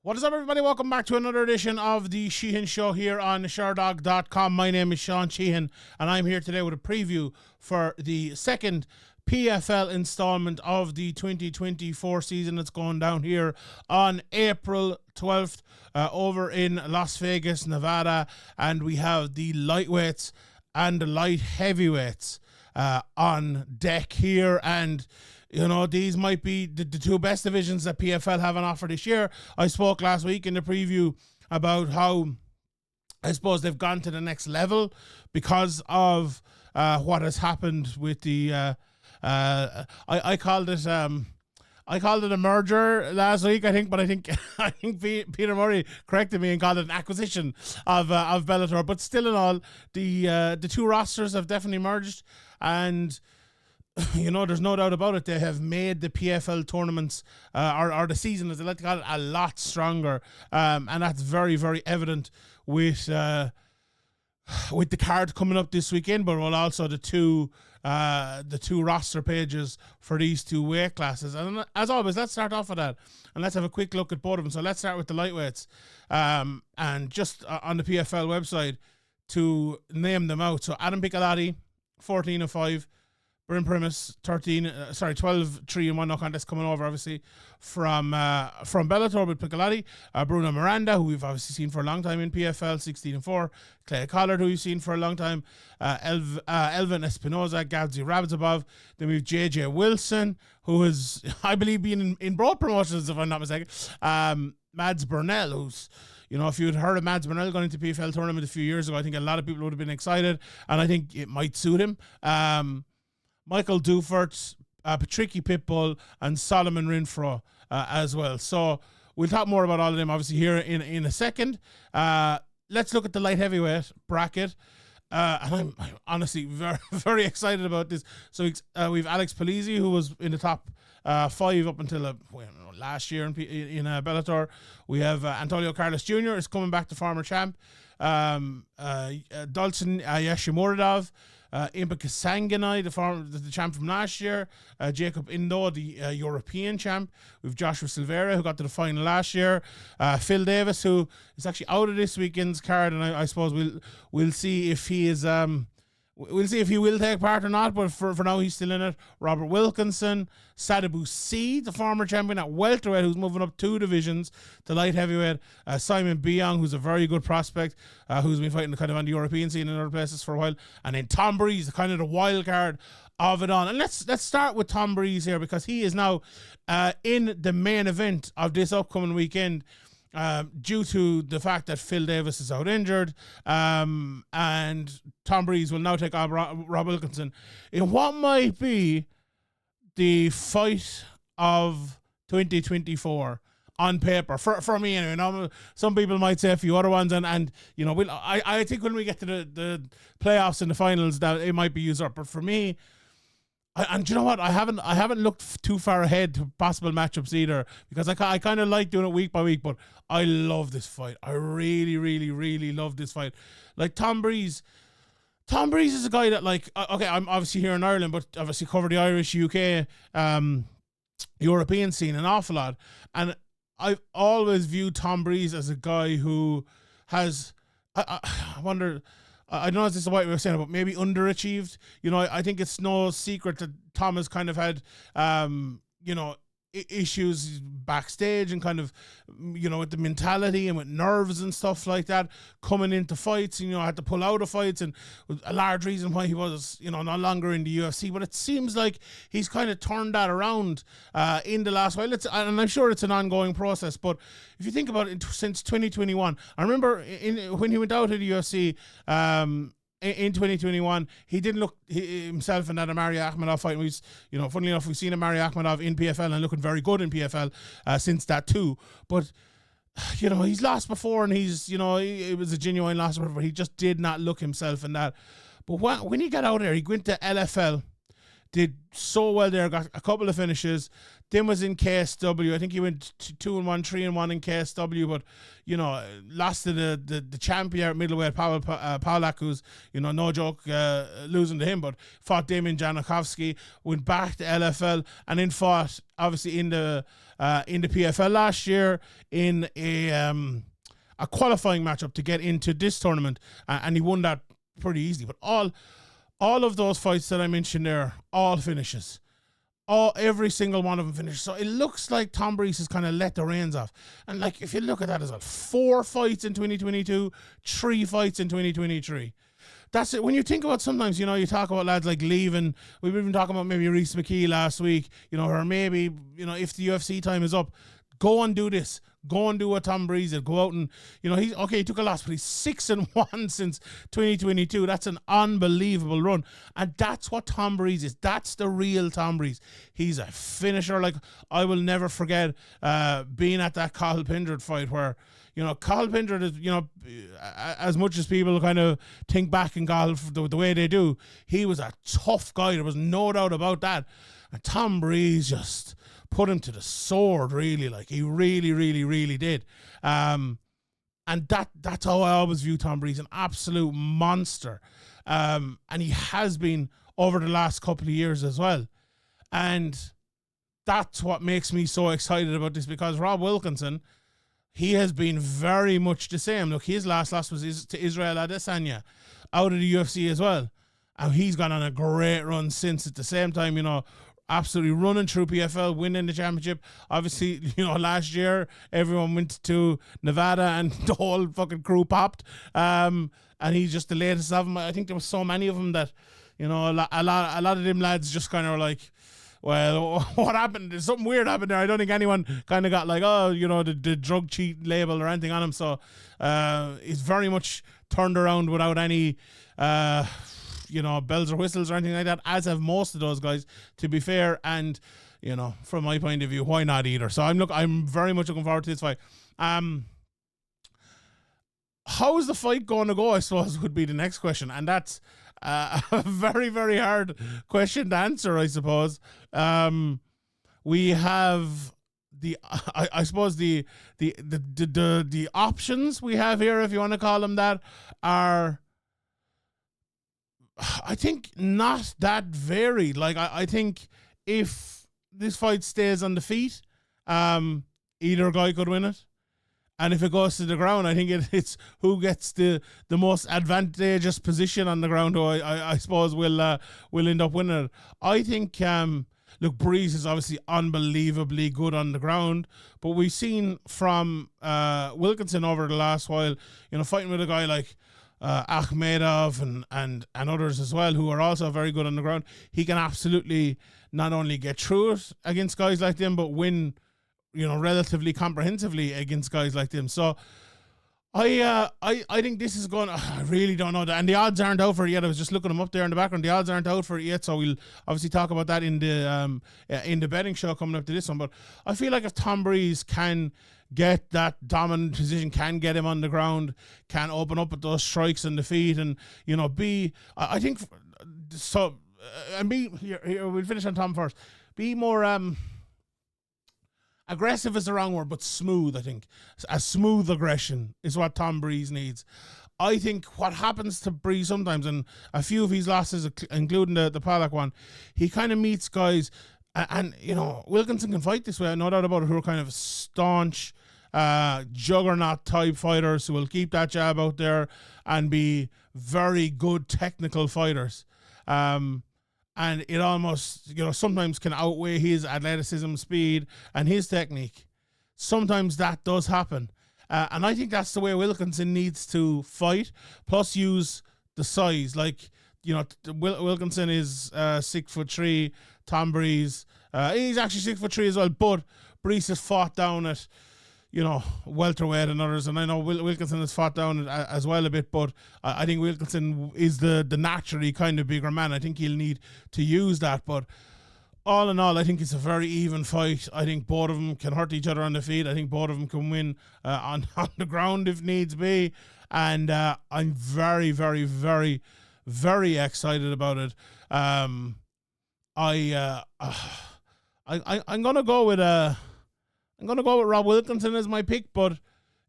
What is up, everybody? Welcome back to another edition of the Sheehan Show here on Sherdog.com. My name is Sean Sheehan, and I'm here today with a preview for the second PFL installment of the 2024 season that's going down here on April 12th over in Las Vegas, Nevada. And we have the lightweights and the light heavyweights on deck here. And you know, these might be the two best divisions that PFL have on offer this year. I spoke last week in the preview about how I suppose they've gone to the next level because of what has happened with the I called it a merger last week, I think, but I think Peter Murray corrected me and called it an acquisition of Bellator. But still in all, the two rosters have definitely merged, and you know, there's no doubt about it. They have made the PFL tournaments, or the season, as they like to call it, a lot stronger. And that's very, very evident with the card coming up this weekend, but also the two roster pages for these two weight classes. And as always, let's start off with that, and let's have a quick look at both of them. So let's start with the lightweights, and just on the PFL website to name them out. So Adam Piccolotti, 14-5. Bryn Primus, 12-3-1 no contest coming over, obviously, from Bellator with Piccolotti. Bruno Miranda, who we've obviously seen for a long time in PFL, 16-4. Clay Collard, who we've seen for a long time. Elvin Espinoza, Gabzi Rabzabov. Then we've JJ Wilson, who has, I believe, been in broad promotions, if I'm not mistaken. Mads Burnell, who's, you know, if you had heard of Mads Burnell going into PFL tournament a few years ago, I think a lot of people would have been excited, and I think it might suit him. Michael Dufert, Patricky Pitbull, and Solomon Rinfro as well. So we'll talk more about all of them, obviously, here in a second. Let's look at the light heavyweight bracket. And I'm honestly very, very excited about this. So we've Alex Polizzi, who was in the top 5 up until last year in Bellator. We have Antonio Carlos Jr. is coming back, to former champ. Dalton Yashimuradov. Impa Kasanganai, the champ from last year. Jacob Indo, the European champ. We've Joshua Silveira, who got to the final last year. Phil Davis, who is actually out of this weekend's card, and I suppose we'll see if he is we'll see if he will take part or not, but for now he's still in it. Robert Wilkinson, Sadibou C, the former champion at welterweight, who's moving up 2 divisions to light heavyweight. Simon Biong, who's a very good prospect, who's been fighting kind of on the European scene and other places for a while. And then Tom Breeze, kind of the wild card of it on. And let's start with Tom Breeze here, because he is now in the main event of this upcoming weekend. Due to the fact that Phil Davis is out injured, and Tom Breeze will now take on Rob Wilkinson in what might be the fight of 2024 on paper for me anyway. Now, some people might say a few other ones, and you know, I think when we get to the playoffs and the finals, that it might be usurped. But for me, and you know what? I haven't looked too far ahead to possible matchups either, because I kind of like doing it week by week. But I love this fight. I really, really, really love this fight. Like Tom Breeze is a guy that, like, okay, I'm obviously here in Ireland, but obviously cover the Irish, UK, European scene an awful lot, and I've always viewed Tom Breeze as a guy who has, I wonder, I don't know if this is the right way of saying it, but maybe underachieved. You know, I think it's no secret that Tom has kind of had, you know, issues backstage and kind of, you know, with the mentality and with nerves and stuff like that coming into fights, and, you know, had to pull out of fights, and a large reason why he was, you know, no longer in the UFC. But it seems like he's kind of turned that around in the last while. And I'm sure it's an ongoing process, but if you think about it, since 2021, I remember when he went out of the UFC, in 2021, he didn't look himself in that Amari Akhmedov fight. You know, funnily enough, we've seen Amari Akhmedov in PFL and looking very good in PFL since that too. But, you know, he's lost before, and he's, you know, it was a genuine loss, but he just did not look himself in that. But when he got out there, he went to LFL, did so well there, got a couple of finishes, then was in KSW. I think he went 2-1, 3-1 in KSW, but, you know, lost to the champion at middleweight, Pawlak, who's, you know, no joke, losing to him, but fought Damian Janakovsky, went back to LFL, and then fought, obviously, in the in the PFL last year in a qualifying matchup to get into this tournament, and he won that pretty easily. But all of those fights that I mentioned there, all finishes. Every single one of them finished. So it looks like Tom Breeze has kind of let the reins off. And like, if you look at that as well, 4 fights in 2022, 3 fights in 2023. That's it. When you think about, sometimes, you know, you talk about lads like leaving. We've been talking about maybe Reece McKee last week, you know, or maybe, you know, if the UFC time is up, go and do this. Go and do what Tom Breeze did. Go out and, you know, he took a loss, but he's 6-1 since 2022. That's an unbelievable run. And that's what Tom Breeze is. That's the real Tom Breeze. He's a finisher. Like, I will never forget being at that Cathal Pendred fight where, you know, Cathal Pendred is, you know, as much as people kind of think back in golf the way they do, he was a tough guy. There was no doubt about that. And Tom Breeze just put him to the sword, really. Like, he really, really, really did. And that's how I always view Tom Breeze, an absolute monster. And he has been over the last couple of years as well. And that's what makes me so excited about this, because Rob Wilkinson, he has been very much the same. Look, his last loss was to Israel Adesanya out of the UFC as well. And he's gone on a great run since. At the same time, you know, absolutely running through PFL, winning the championship. Obviously, you know, last year, everyone went to Nevada and the whole fucking crew popped. And he's just the latest of them. I think there was so many of them that, you know, a lot of them lads just kind of like, well, what happened? There's something weird happened there. I don't think anyone kind of got like, oh, you know, the drug cheat label or anything on him. So it's very much turned around without any, you know, bells or whistles or anything like that, as have most of those guys, to be fair. And, you know, from my point of view, why not either? So I'm very much looking forward to this fight. How is the fight going to go, I suppose, would be the next question. And that's a very, very hard question to answer, I suppose. We have I suppose the options we have here, if you want to call them that, are, I think, not that varied. Like, I think if this fight stays on the feet, either guy could win it. And if it goes to the ground, I think it's who gets the most advantageous position on the ground, who I suppose will end up winning it. I think, look, Breeze is obviously unbelievably good on the ground, but we've seen from Wilkinson over the last while, you know, fighting with a guy like Akhmedov and others as well, who are also very good on the ground. He can absolutely not only get through it against guys like them, but win, you know, relatively comprehensively against guys like them. So I think this is going. I really don't know, and the odds aren't out for it yet. I was just looking them up there in the background. The odds aren't out for it yet, so we'll obviously talk about that in the betting show coming up to this one. But I feel like if Tom Breeze can get that dominant position, can get him on the ground, can open up with those strikes on the feet, and, you know, I think so. And here we'll finish on Tom first. Be more aggressive is the wrong word, but smooth, I think. A smooth aggression is what Tom Breeze needs. I think what happens to Breeze sometimes, and a few of his losses, including the Pollack one, he kind of meets guys, and, you know, Wilkinson can fight this way, no doubt about it, who are kind of staunch, juggernaut type fighters who will keep that jab out there and be very good technical fighters. And it almost, you know, sometimes can outweigh his athleticism, speed, and his technique. Sometimes that does happen. And I think that's the way Wilkinson needs to fight, plus use the size. Like, you know, Wilkinson is 6'3", Tom Breeze, he's actually 6'3" as well, but Breeze has fought down at, you know, welterweight and others, and I know Wilkinson has fought down as well a bit, but I think Wilkinson is the naturally kind of bigger man. I think he'll need to use that, but all in all, I think it's a very even fight. I think both of them can hurt each other on the feet. I think both of them can win on the ground if needs be, and I'm very, very, very, very excited about it. I'm gonna go with Rob Wilkinson as my pick, but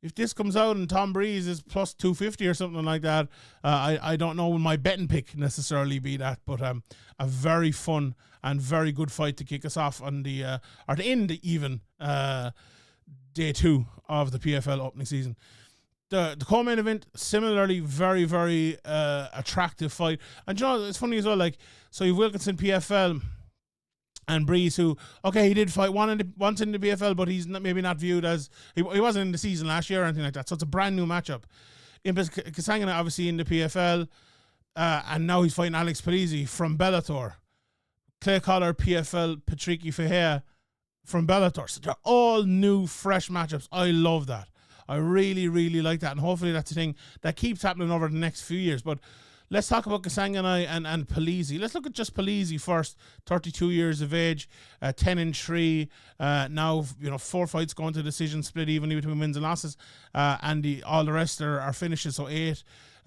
if this comes out and Tom Breeze is plus 250 or something like that, I don't know will my betting pick necessarily be that, but a very fun and very good fight to kick us off on the or to end even day 2 of the PFL opening season. The co-main event, similarly, very, very attractive fight. And you know, it's funny as well, like, so you've Wilkinson PFL and Breeze, who, okay, he did fight once in the PFL, but he's maybe not viewed as, he wasn't in the season last year or anything like that, so it's a brand new matchup. Impas Kasanganay, obviously in the PFL, and now he's fighting Alex Polizzi from Bellator. Clay Collar, PFL, Patricky Fahea from Bellator. So they're all new, fresh matchups. I love that. I really, really like that, and hopefully that's a thing that keeps happening over the next few years. But let's talk about Kasanganay and Polizzi. Let's look at just Polizzi first. 32 years of age, 10-3. Now, 4 fights going to decision, split evenly between wins and losses, and all the rest are finishes. So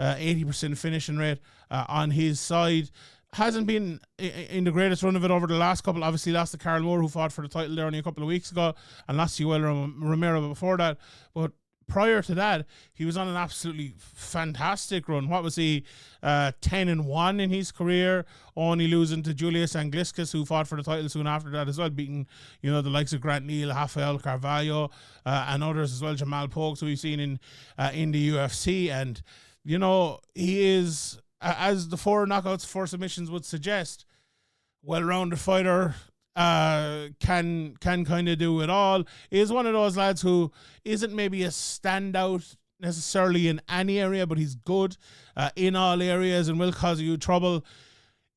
80% finishing rate on his side. Hasn't been in the greatest run of it over the last couple. Obviously lost to Carl Moore, who fought for the title there only a couple of weeks ago, and lost to Yoel Romero before that. But prior to that, he was on an absolutely fantastic run. What was he? 10-1 in his career, only losing to Julius Angliskas, who fought for the title soon after that as well, beating the likes of Grant Neal, Rafael Carvalho, and others as well, Jamal Pokes, who we've seen in the UFC. And he is, as the 4 knockouts, 4 submissions would suggest, well-rounded fighter. Can kind of do it all. Is one of those lads who isn't maybe a standout necessarily in any area, but he's good in all areas and will cause you trouble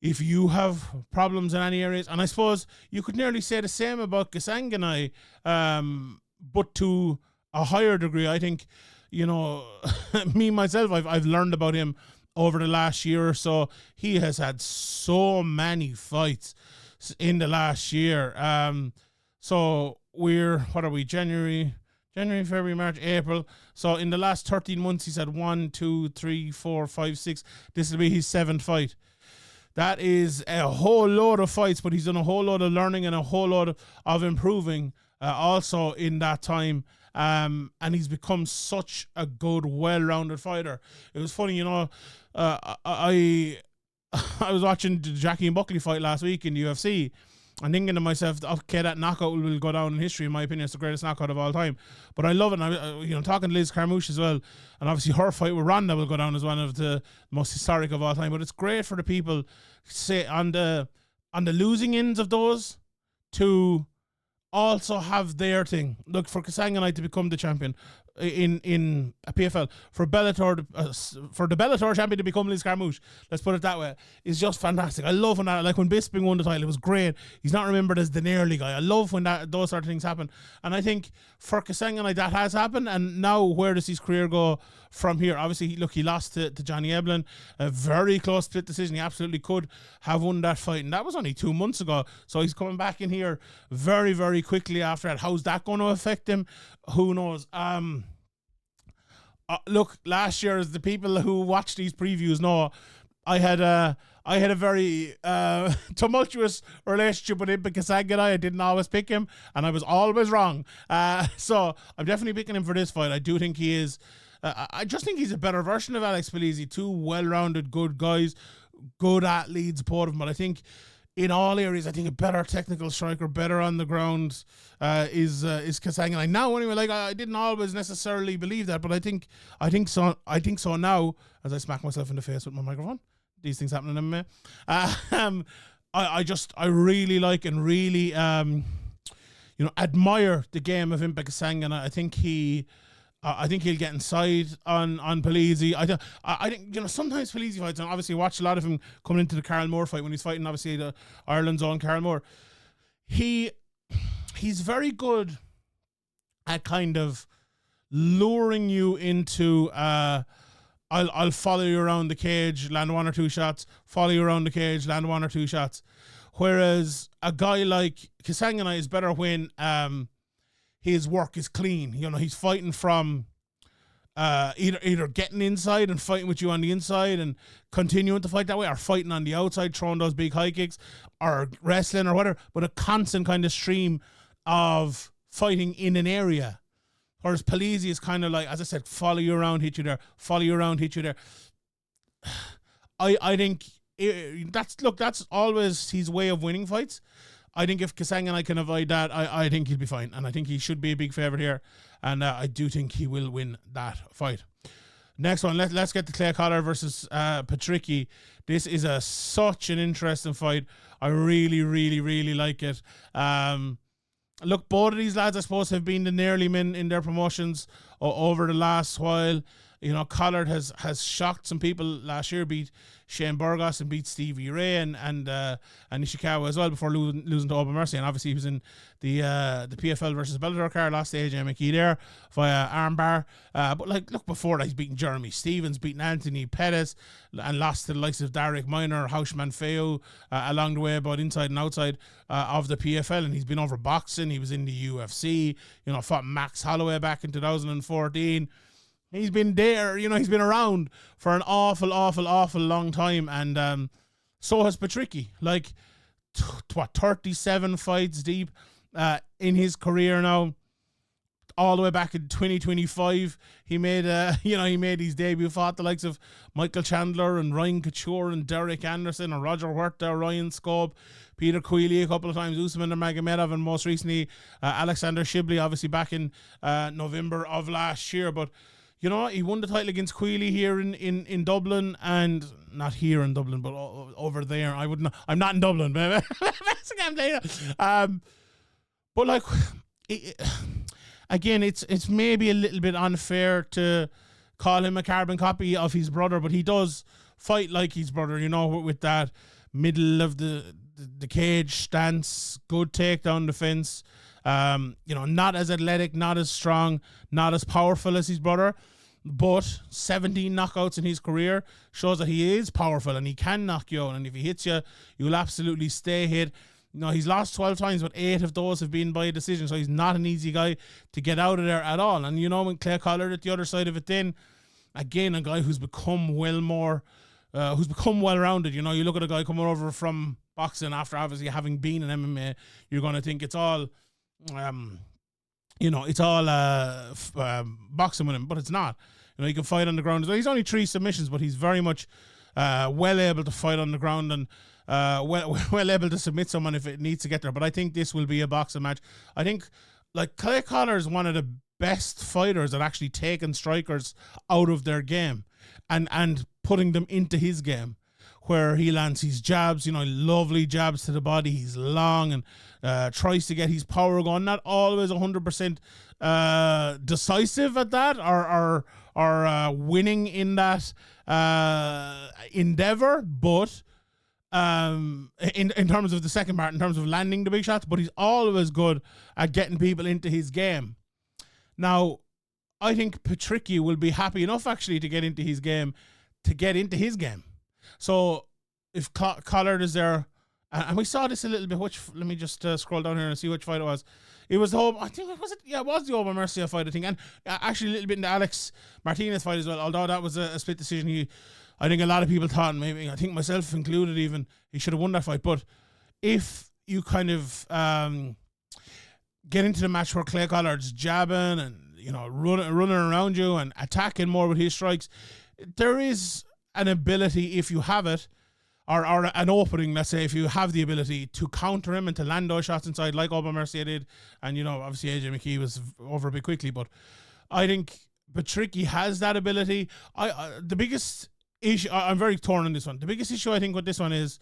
if you have problems in any areas. And I suppose you could nearly say the same about Kasanganay, but to a higher degree. I think, me myself, I've learned about him over the last year or so. He has had so many fights in the last year. So what are we? January, February, March, April. So in the last 13 months, he's had 1, 2, 3, 4, 5, 6. This will be his 7th fight. That is a whole load of fights, but he's done a whole load of learning and a whole load of improving also in that time. And he's become such a good, well-rounded fighter. It was funny, I was watching the Jackie and Buckley fight last week in the UFC and thinking to myself, okay, that knockout will go down in history. In my opinion, it's the greatest knockout of all time. But I love it. And I, talking to Liz Carmouche as well, and obviously her fight with Ronda will go down as one of the most historic of all time. But it's great for the people, say, on the losing ends of those to also have their thing. Look, for Kasanganay to become the champion in a PFL, for Bellator, for the Bellator champion to become Liz Carmouche, let's put it that way, is just fantastic. I love when that, like when Bisping won the title, it was great. He's not remembered as the nearly guy. I love when those sort of things happen. And I think for Kasanganay that has happened, and now where does his career go from here? Obviously, he lost to Johnny Eblin, a very close split decision. He absolutely could have won that fight, and that was only 2 months ago. So he's coming back in here very, very quickly after that. How's that going to affect him? Who knows? Look, last year, as the people who watch these previews know, I had a very tumultuous relationship with him because I didn't always pick him, and I was always wrong. So I'm definitely picking him for this fight. I do think he is. I just think he's a better version of Alex Polizzi. 2 well-rounded, good guys, good athletes, both of them. But I think in all areas, I think a better technical striker, better on the ground, is Kasanganay. Now, anyway, like I didn't always necessarily believe that, but I think so. I think so now. As I smack myself in the face with my microphone, these things happen in MMA. I really like and really admire the game of Impa Kasanganay. I think he'll get inside on Polizzi. I think sometimes Polizzi fights, and obviously watch a lot of him coming into the Carl Moore fight when he's fighting obviously the Ireland's own Carl Moore. He's very good at kind of luring you into I'll follow you around the cage, land 1 or 2 shots, follow you around the cage, land 1 or 2 shots. Whereas a guy like Kasanganay is better when his work is clean. He's fighting from either getting inside and fighting with you on the inside and continuing to fight that way, or fighting on the outside, throwing those big high kicks, or wrestling or whatever, but a constant kind of stream of fighting in an area. Whereas Polizzi is kind of like, as I said, follow you around, hit you there, follow you around, hit you there. I think that's always his way of winning fights. I think if Kasanganay can avoid that, I think he'll be fine. And I think he should be a big favourite here. And I do think he will win that fight. Next one, let's get to Clay Collard versus Patricky. This is such an interesting fight. I really, really, really like it. Look, both of these lads, I suppose, have been the nearly men in their promotions over the last while. You know, Collard has shocked some people last year, beat Shane Burgos and beat Stevie Ray and Nishikawa as well before losing to Open Mercy. And obviously he was in the PFL versus Bellator card, lost to AJ McKee there via armbar. But look, before that, he's beaten Jeremy Stevens, beaten Anthony Pettis, and lost to the likes of Derek Minor, Hauschman Feo along the way, both inside and outside of the PFL. And he's been over boxing. He was in the UFC, you know, fought Max Holloway back in 2014. He's been there, you know, he's been around for an awful long time. And so has Patricky. Like, 37 fights deep in his career now. All the way back in 2025, he made his debut, fought the likes of Michael Chandler and Ryan Couture and Derek Anderson and Roger Huerta, Ryan Scope, Peter Queally a couple of times, Usman Nurmagomedov, and most recently Alexander Shibley, obviously back in November of last year. But you know, he won the title against Queally here in Dublin, and not here in Dublin, but over there. I'm not in Dublin, baby. But like, again, it's maybe a little bit unfair to call him a carbon copy of his brother, but he does fight like his brother. You know, with that middle of the cage stance, good takedown defense. You know, not as athletic, not as strong, not as powerful as his brother, but 17 knockouts in his career shows that he is powerful and he can knock you out. And if he hits you, you'll absolutely stay hit. You know, he's lost 12 times, but 8 of those have been by a decision. So he's not an easy guy to get out of there at all. And you know, when Clay Collard at the other side of it, then again, a guy who's become well-rounded. You know, you look at a guy coming over from boxing after obviously having been in MMA, you're going to think it's all boxing with him, but it's not. You know, he can fight on the ground as well. He's only 3 submissions, but he's very much well able to fight on the ground and well able to submit someone if it needs to get there. But I think this will be a boxing match. I think like Clay Collard is one of the best fighters at actually taking strikers out of their game and putting them into his game, where he lands his jabs, you know, lovely jabs to the body. He's long and tries to get his power going. Not always 100% decisive at that or winning in that endeavor, but in terms of the second part, in terms of landing the big shots, but he's always good at getting people into his game. Now, I think Patricky will be happy enough actually to get into his game. So if Collard is there, and we saw this a little bit, let me just scroll down here and see which fight it was. It was the whole, I think, was it? Yeah, it was the Oba Mercia fight, I think. And actually a little bit in the Alex Martinez fight as well, although that was a split decision. I think a lot of people thought, maybe, I think myself included even, he should have won that fight. But if you kind of get into the match where Clay Collard's jabbing and, you know, running around you and attacking more with his strikes, there is an ability, if you have it, or an opening, let's say, if you have the ability to counter him and to land those shots inside like Oba Mercia did. And, you know, obviously AJ McKee was over a bit quickly, but I think Patricky has that ability. The biggest issue, I'm very torn on this one. The biggest issue I think with this one is,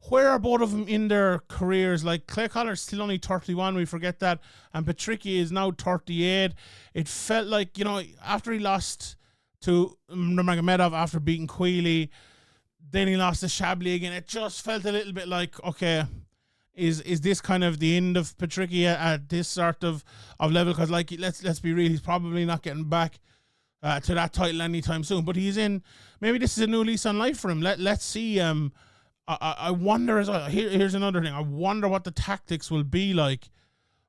where are both of them in their careers? Like, Clay Collard's still only 31, we forget that, and Patricky is now 38. It felt like, you know, after he lost to Nurmagomedov, after beating Queally, then he lost to Shabley again, it just felt a little bit like, okay, is this kind of the end of Patricky at this sort of level? Because, like, let's be real, he's probably not getting back to that title anytime soon. But he's in, maybe this is a new lease on life for him. Let's see. I wonder as well. Here's another thing. I wonder what the tactics will be like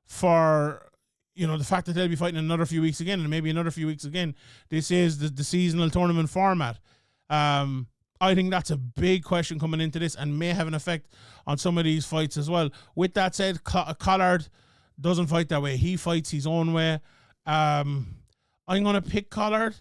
for, you know, the fact that they'll be fighting another few weeks again, and maybe another few weeks again. This is the seasonal tournament format. I think that's a big question coming into this and may have an effect on some of these fights as well. With that said, Collard doesn't fight that way. He fights his own way. I'm going to pick Collard,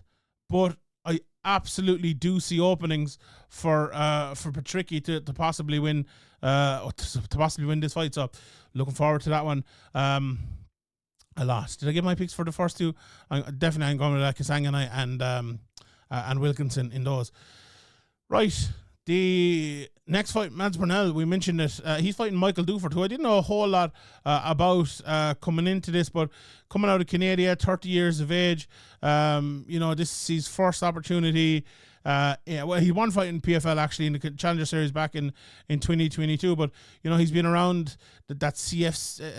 but I absolutely do see openings for Patricky to possibly win to possibly win this fight. So looking forward to that one. I lost. Did I get my picks for the first two? I'm going with Kasanganay and Wilkinson in those. Right. The next fight, Mads Burnell, we mentioned it. He's fighting Michael Dufort, who I didn't know a whole lot about coming into this, but coming out of Canada, 30 years of age. This is his first opportunity. He won fight in PFL actually in the Challenger Series back in 2022, but he's been around that CFFC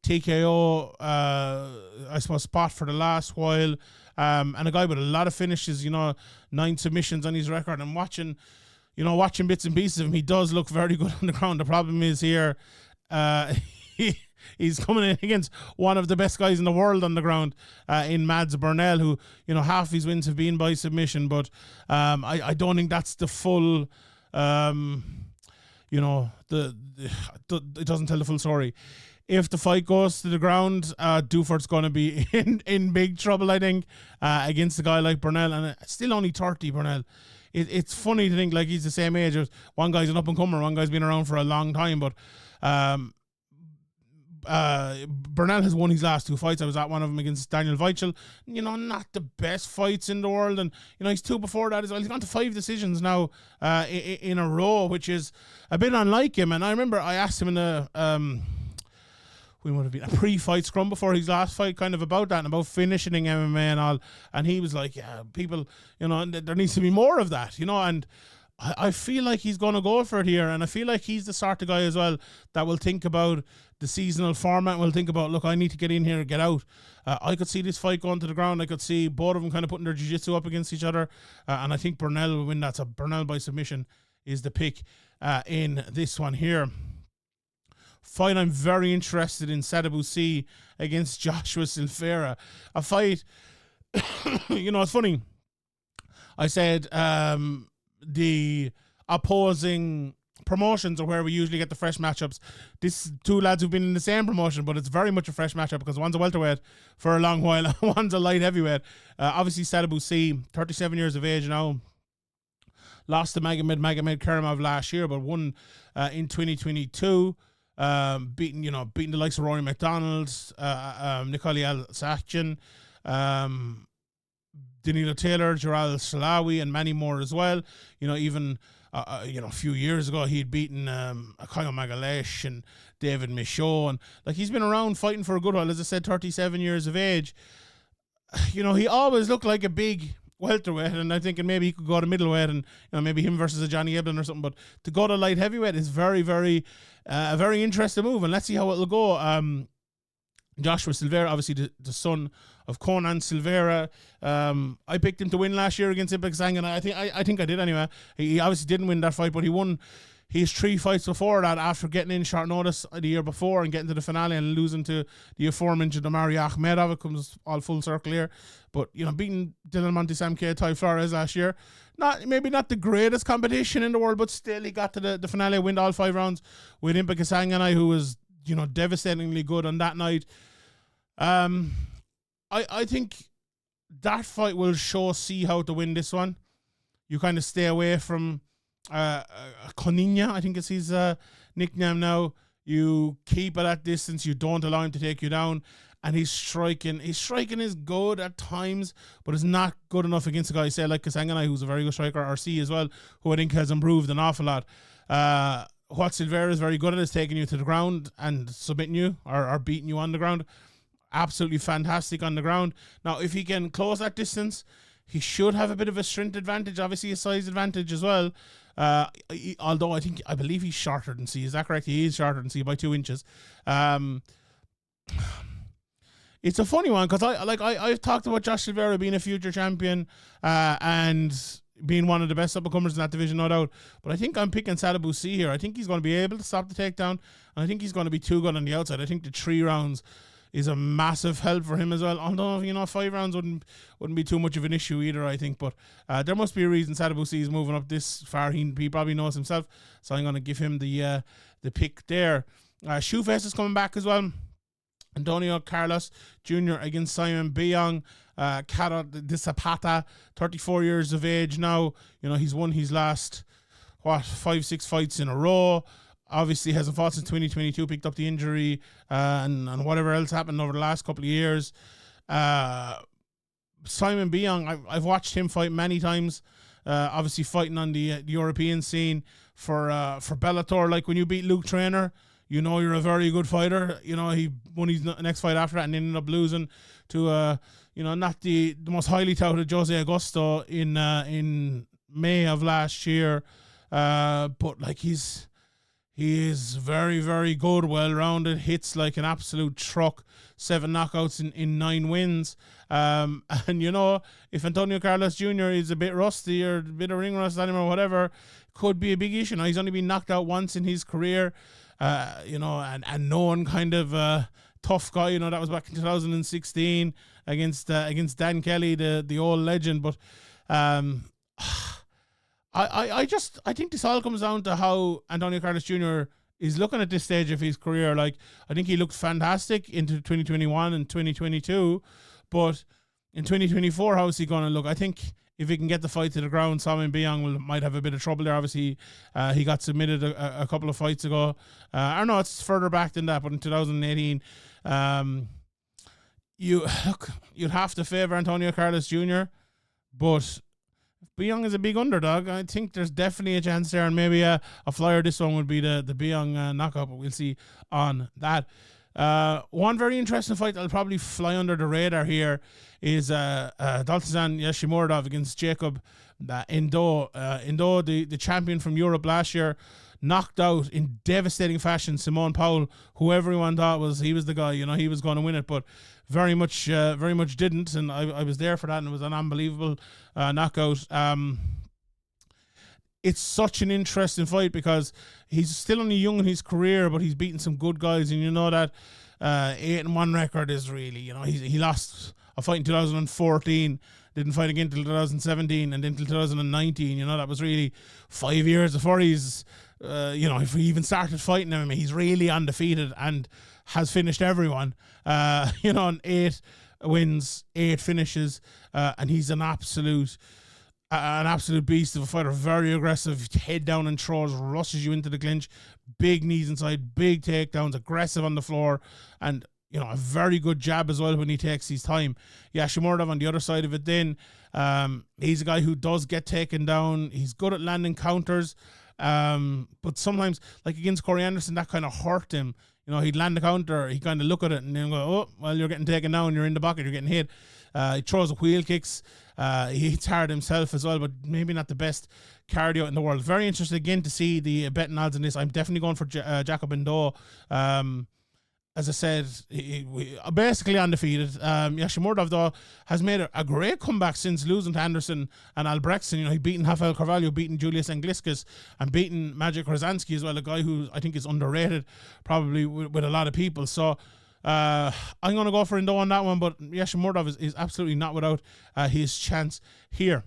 TKO, I suppose, spot for the last while. And a guy with a lot of finishes, 9 submissions on his record. And watching bits and pieces of him, he does look very good on the ground. The problem is here, he's coming in against one of the best guys in the world on the ground, in Mads Burnell, who, half his wins have been by submission. But I don't think that's the full, it doesn't tell the full story. If the fight goes to the ground, Dufort's going to be in big trouble, I think, against a guy like Burnell. And still only 30, Burnell. It's funny to think like he's the same age as one guy's an up-and-comer, one guy's been around for a long time. But Burnell has won his last 2 fights. I was at one of them against Daniel Weichel. Not the best fights in the world. And, he's 2 before that as well. He's gone to 5 decisions now in a row, which is a bit unlike him. And I remember I asked him in the... we would have been a pre-fight scrum before his last fight, kind of about that and about finishing MMA and all. And he was like, yeah, people, there needs to be more of that, and I feel like he's going to go for it here. And I feel like he's the sort of guy as well that will think about the seasonal format, will think about, look, I need to get in here and get out. I could see this fight going to the ground. I could see both of them kind of putting their jiu-jitsu up against each other. And I think Burnell will win that. So Burnell by submission is the pick in this one here. Fight I'm very interested in, Sadabusi against Joshua Silveira. A fight, it's funny. I said the opposing promotions are where we usually get the fresh matchups. This 2 lads who've been in the same promotion, but it's very much a fresh matchup because one's a welterweight for a long while, one's a light heavyweight. Obviously, Sadabusi, 37 years of age now. Lost to Magomed Karimov last year, but won in 2022. Beating the likes of Rory McDonald, Nikoli Al-Sakjan, Danilo Taylor, Jaral Salawi, and many more as well. Even a few years ago he'd beaten Akayo Magalesh and David Michaud, and he's been around fighting for a good while. As I said, 37 years of age. He always looked like a big welterweight, and I'm thinking maybe he could go to middleweight, and maybe him versus a Johnny Eblen or something. But to go to light heavyweight is very, very a very interesting move, and let's see how it'll go. Joshua Silveira, obviously the son of Conan Silveira. I picked him to win last year against Impact Sang, and I think I did anyway. He obviously didn't win that fight, but he won his 3 fights before that after getting in short notice the year before and getting to the finale and losing to the aforementioned Omari Akhmedov. It comes all full circle here. But, beating Dylan Montesamke, Ty Flores last year, maybe not the greatest competition in the world, but still he got to the finale, win all 5 rounds with Impa Kasanganay, who was, devastatingly good on that night. I think that fight will see how to win this one. You kind of stay away from Koninja, I think it's his nickname now. You keep it at distance. You don't allow him to take you down. And his striking is good at times, but it's not good enough against a guy, say, like Kasanganay, who's a very good striker, RC as well, who I think has improved an awful lot. What Silveira is very good at is taking you to the ground and submitting you or beating you on the ground. Absolutely fantastic on the ground. Now, if he can close that distance, he should have a bit of a strength advantage, obviously a size advantage as well. Although I believe he's shorter than C. Is that correct? He is shorter than C by 2 inches. It's a funny one because I've talked about Josh Silveira being a future champion and being one of the best up-and-comers in that division, no doubt. But I think I'm picking Sadabusi here. I think he's going to be able to stop the takedown, and I think he's going to be too good on the outside. I think the 3 rounds is a massive help for him as well. Although, 5 rounds wouldn't be too much of an issue either, I think. But there must be a reason Sadabusi is moving up this far. He probably knows himself. So I'm going to give him the pick there. Shoeface is coming back as well. Antonio Carlos Jr. against Simon Biong. Caro de Zapata, 34 years of age now. You know, he's won his last, 5-6 fights in a row. Obviously hasn't fought since 2022, picked up the injury, and whatever else happened over the last couple of years. Simon Biong, I've watched him fight many times. Obviously fighting on the European scene for Bellator. Like when you beat Luke Traynor, you know you're a very good fighter. You know, he won his next fight after that and ended up losing to not the most highly touted Jose Augusto in May of last year. But like he is very, very good, well-rounded, hits like an absolute truck, 7 knockouts in 9 wins. And, you know, if Antonio Carlos Jr. is a bit rusty or a bit of ring rust on him or whatever, could be a big issue. Now, he's only been knocked out once in his career, and known kind of tough guy. You know, that was back in 2016 against Dan Kelly, the old legend. But I think this all comes down to how Antonio Carlos Jr. is looking at this stage of his career. Like, I think he looked fantastic into 2021 and 2022, but in 2024, how is he going to look? I think if he can get the fight to the ground, Simon Biong might have a bit of trouble there. Obviously, he got submitted a couple of fights ago. I don't know, it's further back than that, but in 2018, you'd have to favour Antonio Carlos Jr., but Biong is a big underdog. I think there's definitely a chance there, and maybe a flyer this one would be the Biong knockout, but we'll see on that. One very interesting fight that'll probably fly under the radar here is Daltazan Yashimurdov against Jacob Endo. Endo, the champion from Europe last year, knocked out in devastating fashion Simone Powell, who everyone thought he was the guy. You know, he was going to win it, but very much didn't. And I was there for that, and it was an unbelievable knockout. It's such an interesting fight because he's still only young in his career, but he's beaten some good guys, and you know that 8-1 record is really, you know, he lost a fight in 2014, didn't fight again until 2017, and then until 2019. You know, that was really 5 years before he's, if he even started fighting MMA, he's really undefeated and has finished everyone. On 8 wins, 8 finishes, and he's an absolute beast of a fighter, very aggressive, head down and throws, rushes you into the clinch, big knees inside, big takedowns, aggressive on the floor, and, you know, a very good jab as well when he takes his time. Yashimurdov on the other side of it then, he's a guy who does get taken down, he's good at landing counters, but sometimes, like against Corey Anderson, that kind of hurt him. You know, he'd land a counter, he'd kind of look at it and then go, oh, well, you're getting taken down, you're in the bucket, you're getting hit. He throws wheel kicks. He hits hard himself as well, but maybe not the best cardio in the world. Very interested again to see the betting odds in this. I'm definitely going for Jacob Endo. As I said, we basically undefeated. Yashimurdov, though, has made a great comeback since losing to Anderson and Albrechtsen. You know, he beaten Rafael Carvalho, beaten Julius Angliskas, and beaten Magic Rosansky as well, a guy who I think is underrated, probably with a lot of people. So I'm going to go for Endo on that one, but Yashimurdov is absolutely not without his chance here.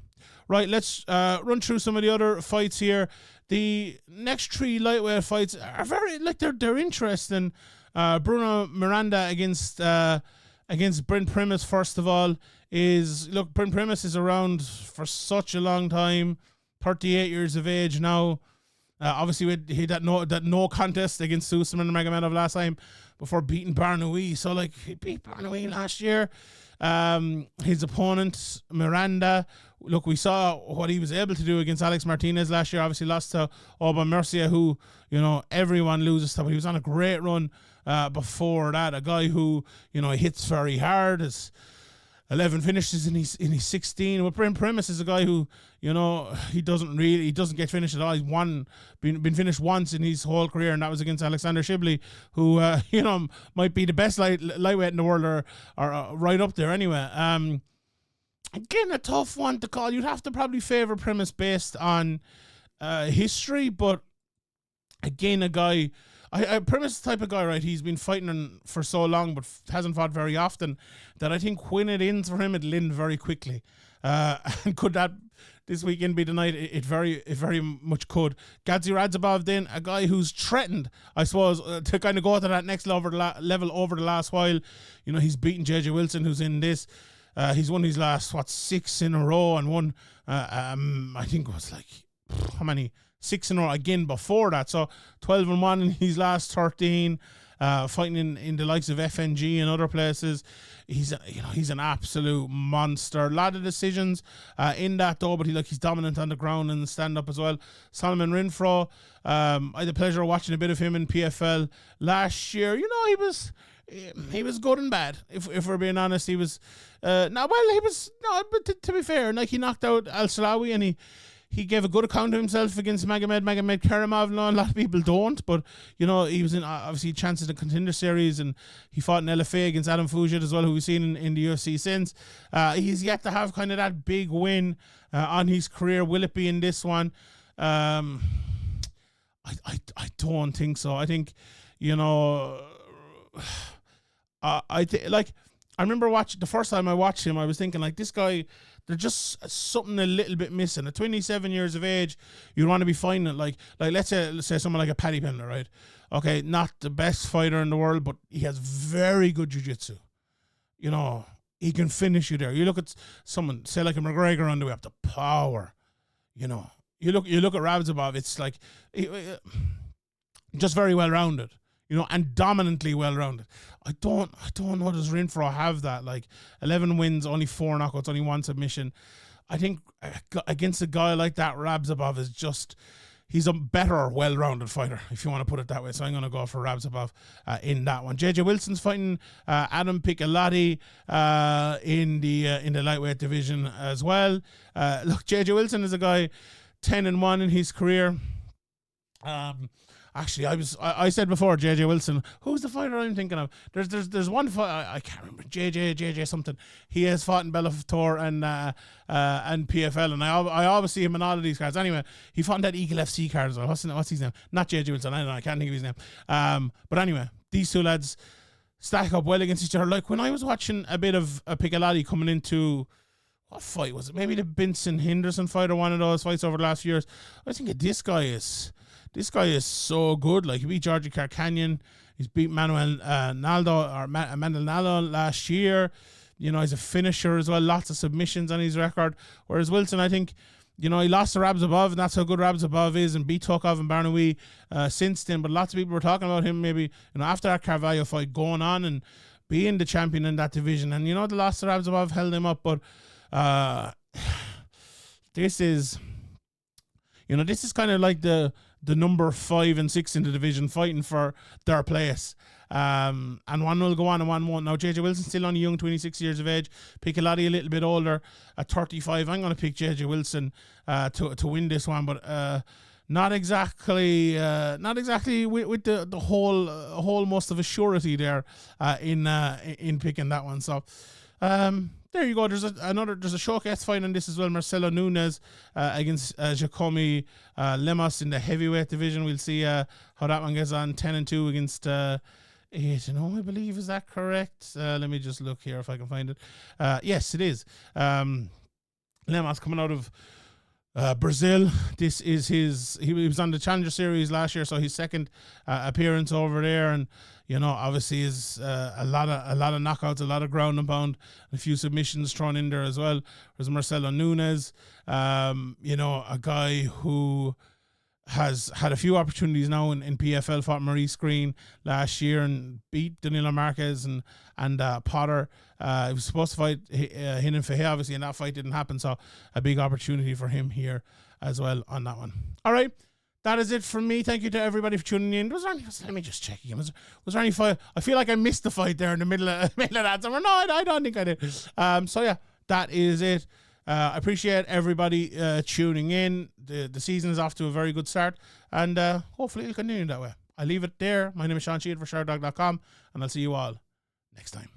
Right, let's run through some of the other fights here. The next 3 lightweight fights are very, like, they're interesting. Bruno Miranda against Brent Primus, first of all, Brent Primus is around for such a long time, 38 years of age now. Obviously, he had that no contest against Usman Magomedov last time before beating Barnaoui. So, like, he beat Barnaoui last year. His opponent, Miranda, look, we saw what he was able to do against Alex Martinez last year. Obviously lost to Aubin Mercia, who, you know, everyone loses to, but he was on a great run before that. A guy who, you know, hits very hard. His 11 finishes in his 16. But Brent Primus is a guy who, you know, he doesn't get finished at all. He's been finished once in his whole career, and that was against Alexander Shibley, who might be the best lightweight in the world, or right up there anyway. Again, a tough one to call. You'd have to probably favour Primus based on history, but again, a guy, I Primus the type of guy, right? He's been fighting for so long, but hasn't fought very often. That I think when it ends for him, it'll end very quickly. And could that this weekend be the night? It very much could. Gadzi Radzhabov, then a guy who's threatened, I suppose, to kind of go to that next level over the last while. You know, he's beaten JJ Wilson, who's in this. He's won his last 6 in a row, and won. I think it was like how many? 6 in a row again before that. So 12-1 in his last 13. Fighting in the likes of FNG and other places. He's an absolute monster. A lot of decisions in that though, but he's dominant on the ground and stand up as well. Solomon Renfro, I had the pleasure of watching a bit of him in PFL last year. You know, he was good and bad. If we're being honest, he was but to be fair, like, he knocked out Al Salawi, and he gave a good account of himself against Magomed Karimov. No, a lot of people don't, but you know, he was in obviously chances in the Contender Series, and he fought in LFA against Adam Fugit as well, who we've seen in the UFC since. He's yet to have kind of that big win on his career. Will it be in this one? I don't think so. I think, you know, I remember watching the first time I watched him, I was thinking, like, this guy, there's just something a little bit missing. At 27 years of age, you'd want to be finding it. Like let's say someone like a Paddy Pimblett, right? Okay, not the best fighter in the world, but he has very good jiu-jitsu. You know, he can finish you there. You look at someone, say like a McGregor on the way up, the power. You know, you look at Radzhabov, it's like just very well rounded. You know, and dominantly well-rounded. I don't know, does Renfro have that? Like, 11 wins, only 4 knockouts, only 1 submission. I think against a guy like that, Radzhabov is just, he's a better well-rounded fighter, if you want to put it that way. So I'm going to go for Radzhabov in that one. JJ Wilson's fighting Adam Piccolotti in the lightweight division as well. Look, JJ Wilson is a guy 10-1 in his career. Actually, I said before, JJ Wilson. Who's the fighter I'm thinking of? There's one fight, I can't remember. JJ something. He has fought in Bellator and PFL, and I always see him in all of these cards. Anyway, he fought in that Eagle FC card as well. What's his name? Not JJ Wilson. I don't know. I can't think of his name. But anyway, these two lads stack up well against each other. Like, when I was watching a bit of Piccolotti coming into, what fight was it? Maybe the Benson Henderson fight, or one of those fights over the last few years. I think this guy is so good. Like, he beat Georgie Carcanyon. He's beat Manuel Naldo last year. You know, he's a finisher as well. Lots of submissions on his record. Whereas Wilson, I think, you know, he lost to Radzhabov, and that's how good Radzhabov is, and beat Tokov and Barnawi since then. But lots of people were talking about him maybe, you know, after that Carvalho fight, going on and being the champion in that division. And, you know, the loss to Radzhabov held him up. But this is kind of like the number 5 and 6 in the division fighting for their place. And one will go on and one won't. Now, JJ Wilson's still only young, 26 years of age. Piccolotti a little bit older, at 35. I'm going to pick JJ Wilson to win this one, but not exactly with the whole most of a surety there in picking that one. So there you go. There's a showcase fight on this as well. Marcelo Nunes against Jacomi Lemos in the heavyweight division. We'll see how that one gets on. 10-2 against 8-0, I believe. Is that correct? Let me just look here if I can find it. Yes, it is. Lemos coming out of Brazil. This is he was on the Challenger Series last year, so his second appearance over there, and you know, obviously is a lot of knockouts, a lot of ground and pound, a few submissions thrown in there as well. There's Marcelo Nunes, you know, a guy who has had a few opportunities now in PFL, fought Maurice Green last year and beat Danilo Marquez and Potter. He was supposed to fight Hinan Fahey, obviously, and that fight didn't happen, so a big opportunity for him here as well on that one. All right, that is it from me. Thank you to everybody for tuning in. Let me just check again. Was there any fight? I feel like I missed the fight there in the middle of that somewhere. No, I don't think I did. So yeah, that is it. I appreciate everybody tuning in. The season is off to a very good start, and hopefully it'll continue that way. I leave it there. My name is Sheehan for Sherdog.com, and I'll see you all next time.